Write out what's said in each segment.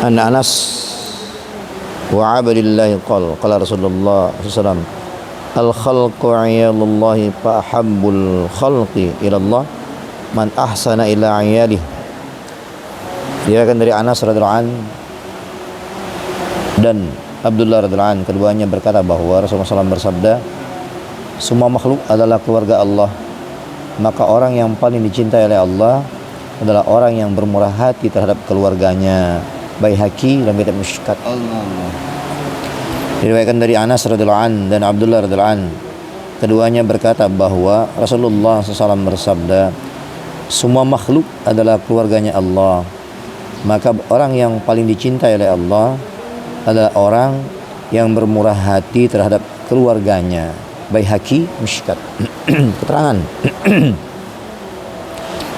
An Anas wa abdillahi qala Rasulullah SAW al-khalqu iyalullahi fa ahabbul khalqi ilallah man ahsana ila iyalih. Diriwayatkan dari Anas radhiyallahu an dan Abdullah radhiyallahu an, keduanya berkata bahwa Rasulullah SAW bersabda, semua makhluk adalah keluarga Allah, maka orang yang paling dicintai oleh Allah adalah orang yang bermurah hati terhadap keluarganya. Baihaqi dan Kitab Mishkat. Diriwayatkan dari Anas radhiyallahu an dan Abdullah radhiyallahu an, keduanya berkata bahwa Rasulullah SAW bersabda, semua makhluk adalah keluarganya Allah, maka orang yang paling dicintai oleh Allah adalah orang yang bermurah hati terhadap keluarganya. Baihaqi Mishkat. Keterangan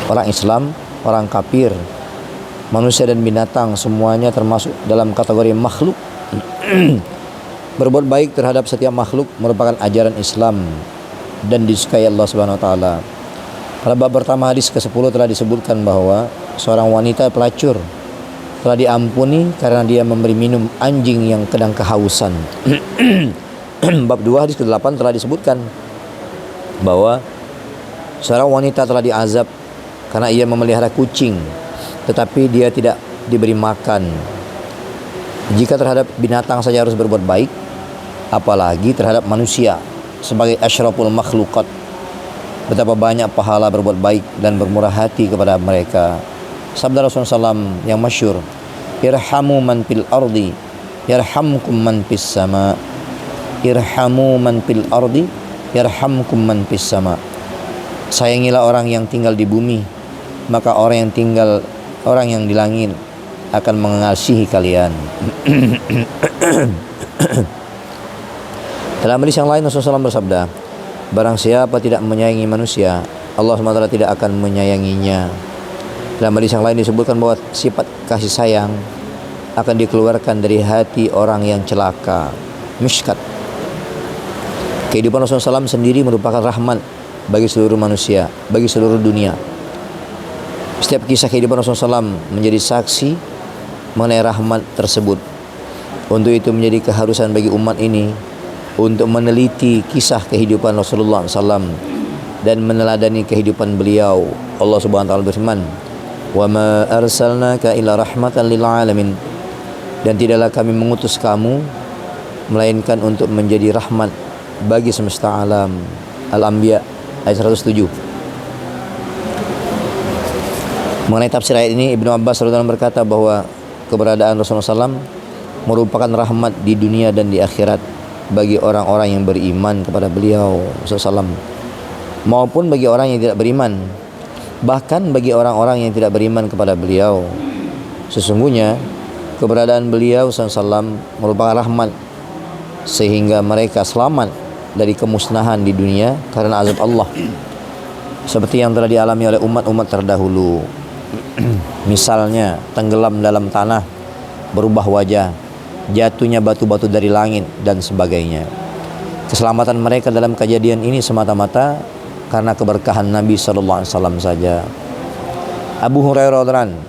orang Islam, orang kafir, manusia dan binatang semuanya termasuk dalam kategori makhluk. Berbuat baik terhadap setiap makhluk merupakan ajaran Islam dan disukai Allah Subhanahu wa taala. Pada bab pertama hadis ke-10 telah disebutkan bahwa seorang wanita pelacur telah diampuni karena dia memberi minum anjing yang sedang kehausan. Bab 2 hadis ke-8 telah disebutkan bahwa seorang wanita telah diazab karena ia memelihara kucing tetapi dia tidak diberi makan. Jika terhadap binatang saja harus berbuat baik, apalagi terhadap manusia sebagai asyraful makhlukat. Betapa banyak pahala berbuat baik dan bermurah hati kepada mereka. Sabda Rasulullah SAW yang masyhur, irhamu man fil ardi yarhamkum man fis sama. Irhamu man fil ardi yarhamkum man fis sama. Sayangilah orang yang tinggal di bumi, maka orang yang di langit akan mengasihi kalian. Dalam hadis yang lain Rasulullah SAW bersabda, barang siapa tidak menyayangi manusia, Allah SWT tidak akan menyayanginya. Dalam hadis yang lain disebutkan bahwa sifat kasih sayang akan dikeluarkan dari hati orang yang celaka. Mishkat. Kehidupan Rasulullah SAW sendiri merupakan rahmat bagi seluruh manusia, bagi seluruh dunia. Setiap kisah kehidupan Rasulullah SAW menjadi saksi mengenai rahmat tersebut. Untuk itu menjadi keharusan bagi umat ini untuk meneliti kisah kehidupan Rasulullah SAW dan meneladani kehidupan beliau. Allah Subhanahu wa taala berfirman, "Wa ma arsalnaka illa rahmatan lil alamin." Dan tidaklah kami mengutus kamu melainkan untuk menjadi rahmat bagi semesta alam. Al-Anbiya ayat 107. Mengenai tafsir ayat ini, Ibnu Abbas radhiyallahu anhu berkata bahwa keberadaan Rasulullah SAW merupakan rahmat di dunia dan di akhirat bagi orang-orang yang beriman kepada beliau SAW, maupun bagi orang yang tidak beriman, bahkan bagi orang-orang yang tidak beriman kepada beliau. Sesungguhnya keberadaan beliau SAW merupakan rahmat sehingga mereka selamat dari kemusnahan di dunia karena azab Allah, seperti yang telah dialami oleh umat-umat terdahulu. Misalnya tenggelam dalam tanah, berubah wajah, jatuhnya batu-batu dari langit dan sebagainya. Keselamatan mereka dalam kejadian ini semata-mata karena keberkahan Nabi SAW saja. Abu Hurairah radhiyallahu anhu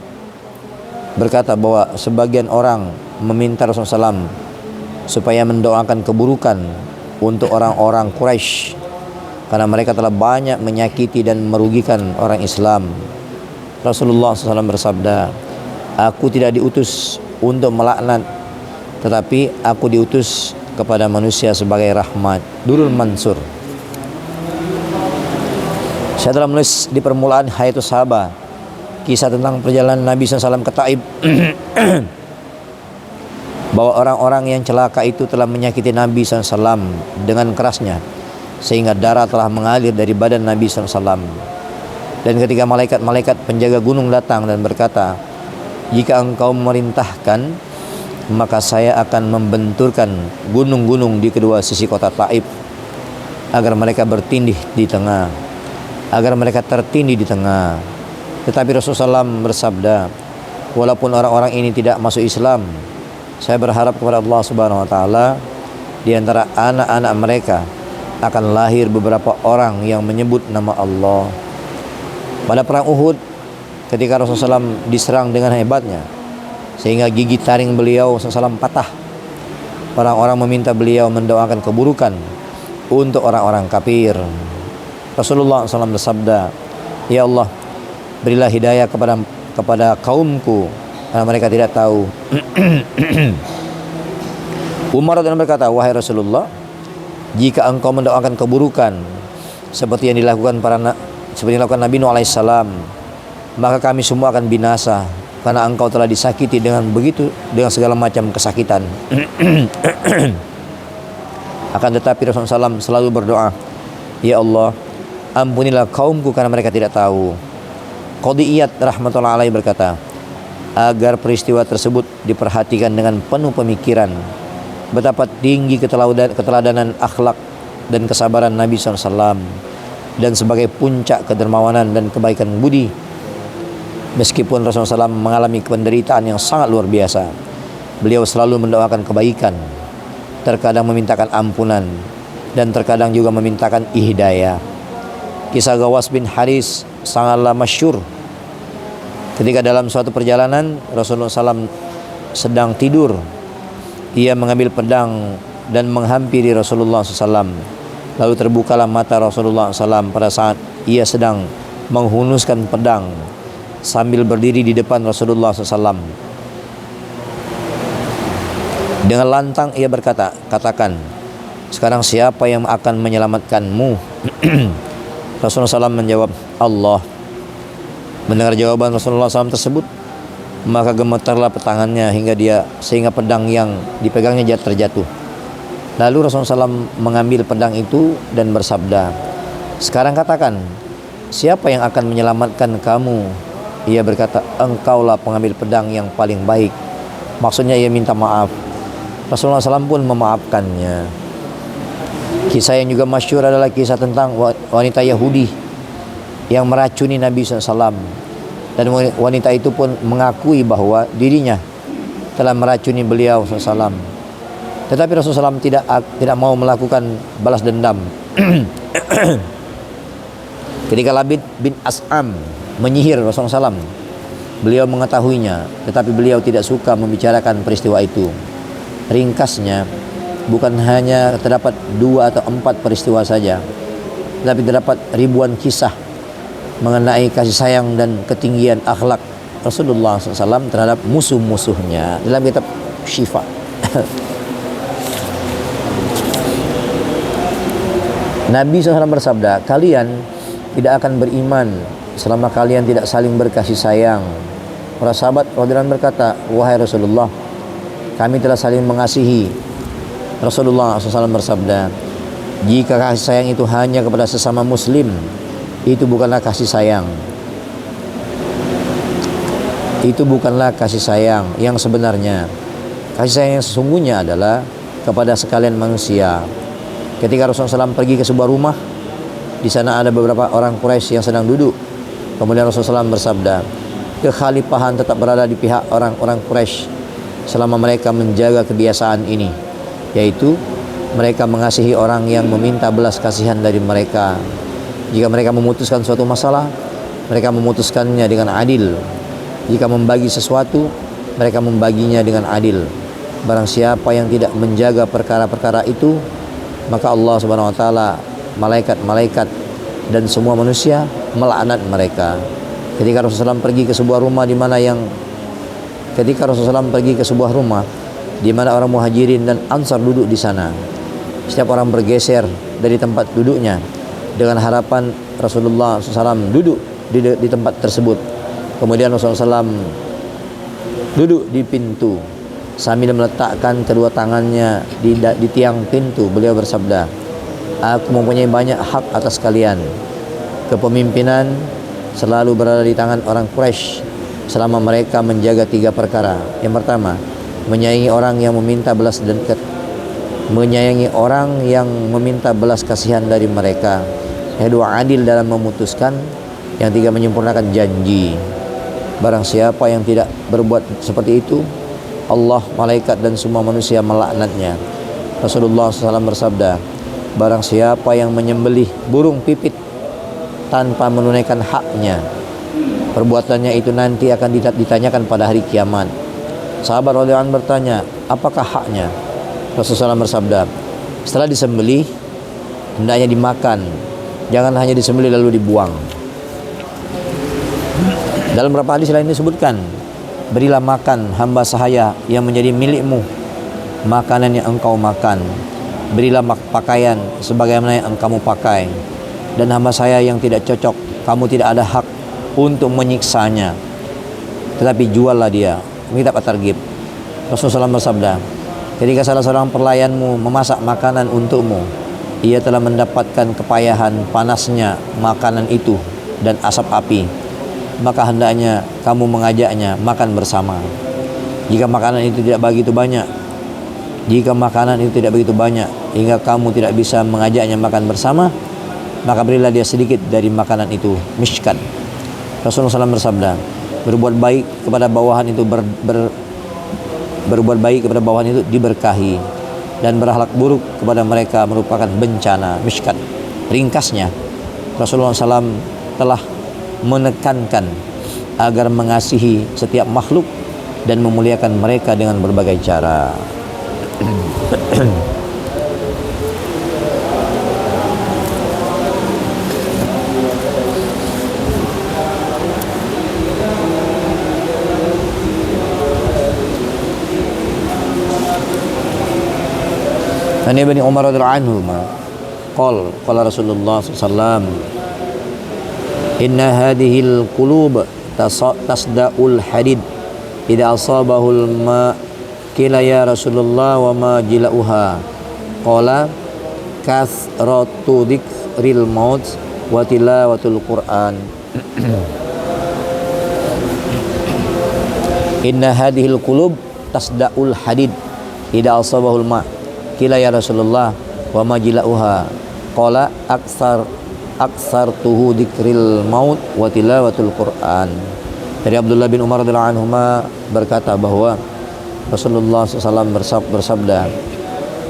berkata bahwa sebagian orang meminta Rasulullah SAW supaya mendoakan keburukan untuk orang-orang Quraisy karena mereka telah banyak menyakiti dan merugikan orang Islam. Rasulullah SAW bersabda, aku tidak diutus untuk melaknat, tetapi aku diutus kepada manusia sebagai rahmat. Durul Mansur. Saya telah menulis di permulaan Hayatus Sahabah kisah tentang perjalanan Nabi SAW ke Taif bahwa orang-orang yang celaka itu telah menyakiti Nabi SAW dengan kerasnya sehingga darah telah mengalir dari badan Nabi SAW. Dan ketika malaikat-malaikat penjaga gunung datang dan berkata, jika engkau memerintahkan, maka saya akan membenturkan gunung-gunung di kedua sisi kota Taif agar mereka bertindih di tengah, agar mereka tertindih di tengah. Tetapi Rasulullah SAW bersabda, walaupun orang-orang ini tidak masuk Islam, saya berharap kepada Allah Subhanahu wa taala di antara anak-anak mereka akan lahir beberapa orang yang menyebut nama Allah. Pada perang Uhud, ketika Rasulullah SAW diserang dengan hebatnya, sehingga gigi taring beliau SAW patah. Orang-orang meminta beliau mendoakan keburukan untuk orang-orang kafir. Rasulullah SAW bersabda, "Ya Allah, berilah hidayah kepada kaumku karena mereka tidak tahu." Umar radhiyallahu berkata, "Wahai Rasulullah, jika engkau mendoakan keburukan seperti yang dilakukan Nabi Nuh alaihissalam, maka kami semua akan binasa karena engkau telah disakiti dengan segala macam kesakitan." Akan tetapi Rasulullah SAW selalu berdoa, "Ya Allah, ampunilah kaumku karena mereka tidak tahu." Qadhi Iyad rahmatullahi alaihi berkata, agar peristiwa tersebut diperhatikan dengan penuh pemikiran, betapa tinggi keteladanan akhlak dan kesabaran Nabi SAW, dan sebagai puncak kedermawanan dan kebaikan budi. Meskipun Rasulullah SAW mengalami penderitaan yang sangat luar biasa, beliau selalu mendoakan kebaikan, terkadang memintakan ampunan, dan terkadang juga memintakan hidayah. Kisah Gawas bin Haris sangatlah masyhur. Ketika dalam suatu perjalanan Rasulullah SAW sedang tidur, ia mengambil pedang dan menghampiri Rasulullah SAW. Lalu terbukalah mata Rasulullah SAW pada saat ia sedang menghunuskan pedang sambil berdiri di depan Rasulullah SAW. Dengan lantang ia berkata, "Katakan, sekarang siapa yang akan menyelamatkanmu?" Rasulullah SAW menjawab, "Allah." Mendengar jawaban Rasulullah SAW tersebut, maka gemetarlah tangannya sehingga pedang yang dipegangnya terjatuh. Lalu Rasulullah SAW mengambil pedang itu dan bersabda, "Sekarang katakan, siapa yang akan menyelamatkan kamu?" Ia berkata, "Engkaulah pengambil pedang yang paling baik." Maksudnya ia minta maaf. Rasulullah SAW pun memaafkannya. Kisah yang juga masyhur adalah kisah tentang wanita Yahudi yang meracuni Nabi SAW. Dan wanita itu pun mengakui bahwa dirinya telah meracuni beliau SAW. Tetapi Rasulullah SAW tidak mau melakukan balas dendam. Ketika Labid bin As'am menyihir Rasulullah SAW, beliau mengetahuinya, tetapi beliau tidak suka membicarakan peristiwa itu. Ringkasnya, bukan hanya terdapat 2 atau 4 peristiwa saja, tetapi terdapat ribuan kisah mengenai kasih sayang dan ketinggian akhlak Rasulullah SAW terhadap musuh-musuhnya dalam kitab Syifa. Nabi SAW bersabda, "Kalian tidak akan beriman selama kalian tidak saling berkasih sayang." Para sahabat radhiyallahu berkata, "Wahai Rasulullah, kami telah saling mengasihi." Rasulullah SAW bersabda, "Jika kasih sayang itu hanya kepada sesama muslim, itu bukanlah kasih sayang. Itu bukanlah kasih sayang yang sebenarnya. Kasih sayang yang sesungguhnya adalah kepada sekalian manusia." Ketika Rasulullah SAW pergi ke sebuah rumah, di sana ada beberapa orang Quraisy yang sedang duduk. Kemudian Rasulullah SAW bersabda, "Kekhalifahan tetap berada di pihak orang-orang Quraisy selama mereka menjaga kebiasaan ini, yaitu mereka mengasihi orang yang meminta belas kasihan dari mereka. Jika mereka memutuskan suatu masalah, mereka memutuskannya dengan adil. Jika membagi sesuatu, mereka membaginya dengan adil. Barang siapa yang tidak menjaga perkara-perkara itu, maka Allah Subhanahu wa taala, malaikat-malaikat dan semua manusia melaknat mereka." Ketika Rasulullah SAW pergi ke sebuah rumah di mana orang Muhajirin dan Ansar duduk di sana, setiap orang bergeser dari tempat duduknya dengan harapan Rasulullah SAW duduk di tempat tersebut. Kemudian Rasulullah SAW duduk di pintu sambil meletakkan kedua tangannya di tiang pintu. Beliau bersabda, "Aku mempunyai banyak hak atas kalian. Kepemimpinan selalu berada di tangan orang Quraisy selama mereka menjaga 3 perkara. Yang pertama, menyayangi orang yang meminta belas kasihan dari mereka. Yang kedua, adil dalam memutuskan. Yang tiga, menyempurnakan janji. Barang siapa yang tidak berbuat seperti itu, Allah, malaikat dan semua manusia melaknatnya." Rasulullah SAW bersabda, "Barang siapa yang menyembelih burung pipit tanpa menunaikan haknya, perbuatannya itu nanti akan ditanyakan pada hari kiamat. Sahabat radhiyallahu anhu bertanya, apakah haknya? Rasulullah SAW bersabda, setelah disembelih hendaknya dimakan, jangan hanya disembelih lalu dibuang. Dalam beberapa hadis lain disebutkan, berilah makan hamba sahaya yang menjadi milikmu makanan yang engkau makan, berilah pakaian sebagaimana yang kamu pakai, dan hamba saya yang tidak cocok, kamu tidak ada hak untuk menyiksanya, tetapi juallah dia. Kitab At-Targhib. Rasulullah SAW bersabda, ketika salah seorang pelayanmu memasak makanan untukmu, ia telah mendapatkan kepayahan panasnya makanan itu dan asap api, maka hendaknya kamu mengajaknya makan bersama. Jika makanan itu tidak begitu banyak hingga kamu tidak bisa mengajaknya makan bersama, maka berilah dia sedikit dari makanan itu, miskan. Rasulullah SAW bersabda, berbuat baik kepada bawahan itu diberkahi, dan berakhlak buruk kepada mereka merupakan bencana, miskan. Ringkasnya, Rasulullah SAW telah menekankan agar mengasihi setiap makhluk dan memuliakan mereka dengan berbagai cara. An Ibnu Umar radhiyallahu anhu qala Rasulullah sallallahu alaihi wasallam, inna hadhil qulub tasda'ul hadid idza asabahul ma qila ya Rasulullah wa ma jilauha qala kathratu dzikril maut wa tilawatul Qur'an. Inna hadhil qulub tasda'ul hadid idza asabahul ma qila ya Rasulullah wa ma jilauha qala aksartuhu dzikril maut wa tilawatul Qur'an. Dari Abdullah bin Umar radhiyallahu anhu berkata bahwa Rasulullah SAW bersabda,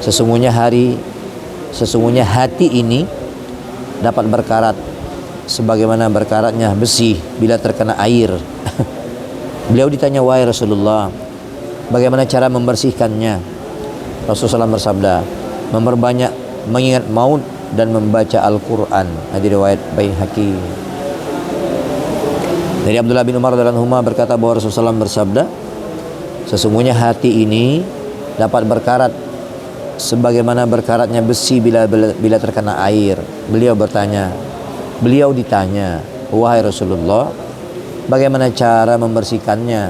sesungguhnya hati ini dapat berkarat sebagaimana berkaratnya besi bila terkena air. Beliau ditanya, wahai Rasulullah, bagaimana cara membersihkannya? Rasulullah SAW bersabda, memperbanyak mengingat maut dan membaca Al-Quran. Hadis riwayat Baihaqi. Dari Abdullah bin Umar radhiyallahu anhu berkata bahwa Rasulullah SAW bersabda, sesungguhnya hati ini dapat berkarat sebagaimana berkaratnya besi bila terkena air. Beliau ditanya, wahai Rasulullah, bagaimana cara membersihkannya?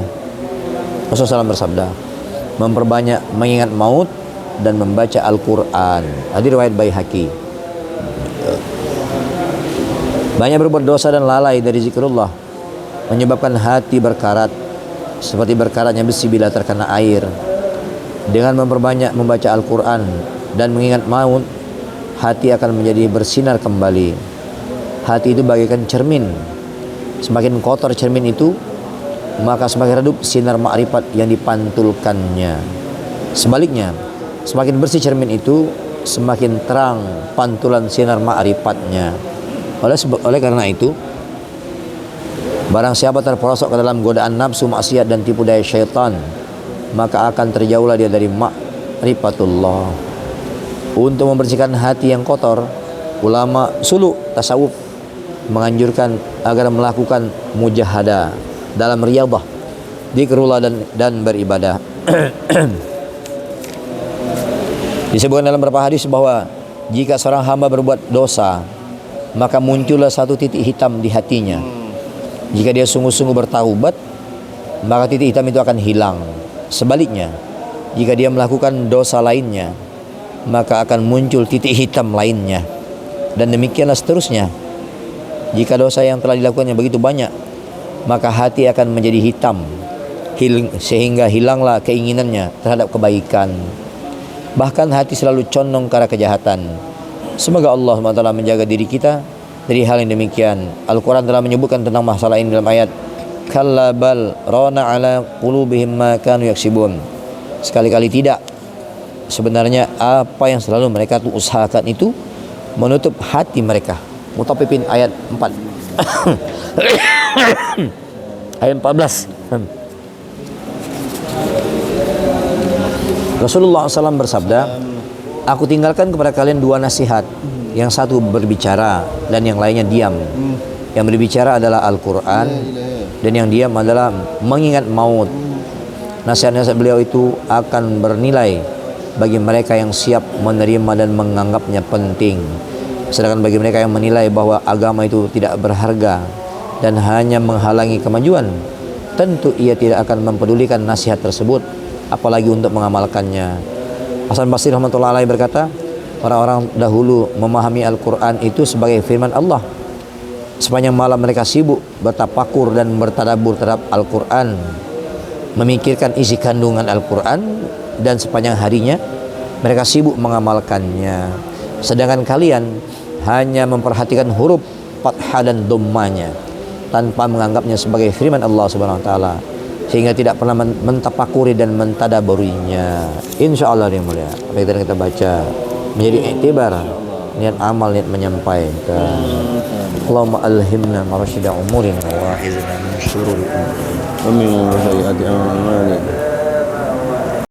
Rasulullah SAW bersabda, memperbanyak mengingat maut dan membaca Al-Quran. Hadis riwayat Baihaqi. Banyak berbuat dosa dan lalai dari zikrullah menyebabkan hati berkarat seperti berkaratnya besi bila terkena air. Dengan memperbanyak membaca Al-Quran dan mengingat maut, hati akan menjadi bersinar kembali. Hati itu bagaikan cermin. Semakin kotor cermin itu, maka semakin redup sinar ma'rifat yang dipantulkannya. Sebaliknya, semakin bersih cermin itu, semakin terang pantulan sinar ma'rifatnya. Oleh karena itu, barang siapa terperosok ke dalam godaan nafsu, maksiat dan tipu daya syaitan, maka akan terjauhlah dia dari ma'rifatullah. Untuk membersihkan hati yang kotor, ulama suluk tasawuf menganjurkan agar melakukan mujahadah dalam riyadhah, zikrullah dan beribadah. Disebutkan dalam beberapa hadis bahwa jika seorang hamba berbuat dosa, maka muncullah satu titik hitam di hatinya. Jika dia sungguh-sungguh bertaubat, maka titik hitam itu akan hilang. Sebaliknya, jika dia melakukan dosa lainnya, maka akan muncul titik hitam lainnya. Dan demikianlah seterusnya. Jika dosa yang telah dilakukannya begitu banyak, maka hati akan menjadi hitam, sehingga hilanglah keinginannya terhadap kebaikan. Bahkan hati selalu condong ke arah kejahatan. Semoga Allah SWT menjaga diri kita dari hal yang demikian. Al-Quran telah menyebutkan tentang masalah ini dalam ayat, kalla bal rana ala qulubihim ma kanu yaksibun. Sekali-kali tidak. Sebenarnya apa yang selalu mereka tuh usahakan itu menutup hati mereka. Mutaffifin ayat 4. ayat 14. Rasulullah SAW bersabda, aku tinggalkan kepada kalian dua nasihat. Yang satu berbicara dan yang lainnya diam. Yang berbicara adalah Al-Quran dan yang diam adalah mengingat maut. Nasihat-nasihat beliau itu akan bernilai bagi mereka yang siap menerima dan menganggapnya penting. Sedangkan bagi mereka yang menilai bahwa agama itu tidak berharga dan hanya menghalangi kemajuan, tentu ia tidak akan mempedulikan nasihat tersebut, apalagi untuk mengamalkannya. Hasan Basri rahmatullahi alaihi berkata, orang-orang dahulu memahami Al-Quran itu sebagai firman Allah. Sepanjang malam mereka sibuk bertafakur dan bertadabbur terhadap Al-Quran, memikirkan isi kandungan Al-Quran, dan sepanjang harinya mereka sibuk mengamalkannya. Sedangkan kalian hanya memperhatikan huruf fathah dan dhammanya tanpa menganggapnya sebagai firman Allah Subhanahu wa taala, sehingga tidak pernah mentafakuri dan mentadaburinya. Insyaallah yang mulia, apa yang kita baca menjadi iktibar, niat amal, niat menyampaikan. Allahumma alhimna marashida umurina wa a'izna min syururi umurina. ومن سيئات أعمالنا